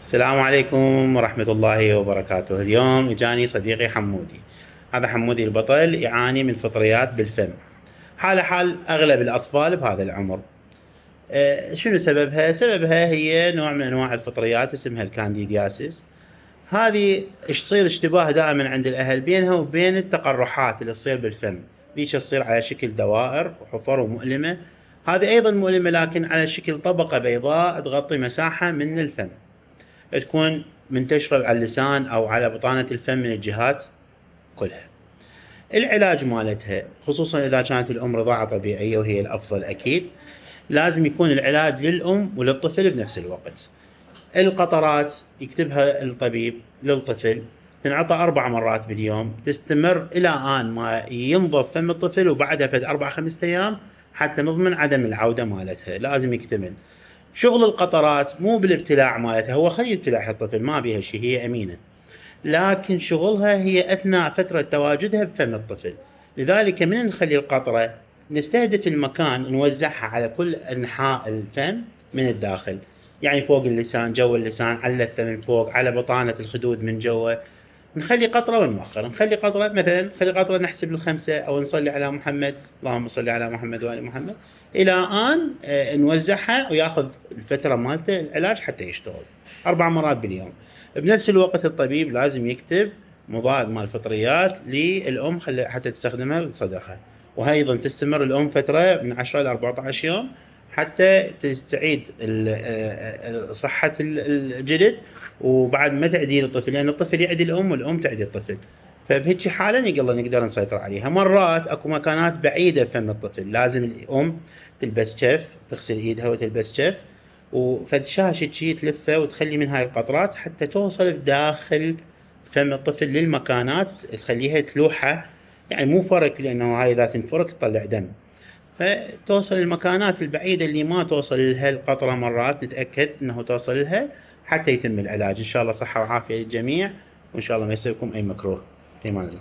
السلام عليكم ورحمة الله وبركاته. اليوم إجاني صديقي حمودي. هذا حمودي البطل يعاني من فطريات بالفم، حاله حال أغلب الأطفال بهذا العمر. شنو سببها؟ سببها هي نوع من أنواع الفطريات اسمها الكانديدياسيس. هذه تصير اشتباه دائما عند الأهل بينها وبين التقرحات اللي تصير بالفم، ذيك تصير على شكل دوائر وحفر ومؤلمة. هذه أيضا مؤلمة لكن على شكل طبقة بيضاء تغطي مساحة من الفم، تكون منتشرة على اللسان أو على بطانة الفم من الجهات كلها. العلاج مالتها خصوصا إذا كانت الأم رضاعة طبيعية وهي الأفضل أكيد، لازم يكون العلاج للأم وللطفل بنفس الوقت. القطرات يكتبها الطبيب للطفل، تنعطى 4 مرات باليوم، تستمر إلى آن ما ينظف فم الطفل، وبعدها فد 4-5 أيام حتى نضمن عدم العودة مالتها. لازم يكتمل. شغل القطرات مو بالابتلاع مالتها، هو خلي يبتلع الطفل ما بيها شيء، هي أمينة، لكن شغلها هي أثناء فترة تواجدها بفم الطفل. لذلك من نخلي القطرة نستهدف المكان، نوزعها على كل أنحاء الفم من الداخل، يعني فوق اللسان، جو اللسان، على اللثة من فوق، على بطانة الخدود من جوا. نخلي قطرة ونوخر، نخلي قطرة مثلا، نخلي قطرة نحسب ال5 أو نصلي على محمد، اللهم صل على محمد وآل محمد، إلى أن نوزعها وياخذ الفترة مالته العلاج حتى يشتغل 4 مرات باليوم. بنفس الوقت الطبيب لازم يكتب مضاد مال فطريات للأم حتى تستخدمها لصدرها، وأيضا تستمر الأم فترة من 10 إلى 14 يوم حتى تستعيد صحة الجلد، وبعد ما تعدي الطفل، لأن الطفل يعدي الأم والأم تعدي الطفل. فبهيك حالة نقدر نسيطر عليها. مرات أكو مكانات بعيدة فم الطفل، لازم الأم تلبس كف، تغسل إيدها وتلبس كف، وفد شاشة شي تلفه وتخلي من هاي القطرات حتى توصل بداخل فم الطفل للمكانات، تخليها تلوحة، يعني مو فرك، لأنه هاي إذا تنفرك تطلع دم، فتوصل المكانات البعيدة اللي ما توصل لها القطرة. مرات نتأكد أنه توصل لها حتى يتم العلاج. إن شاء الله صحة وعافية للجميع، وإن شاء الله ما يصيبكم أي مكروه. إيمان الله.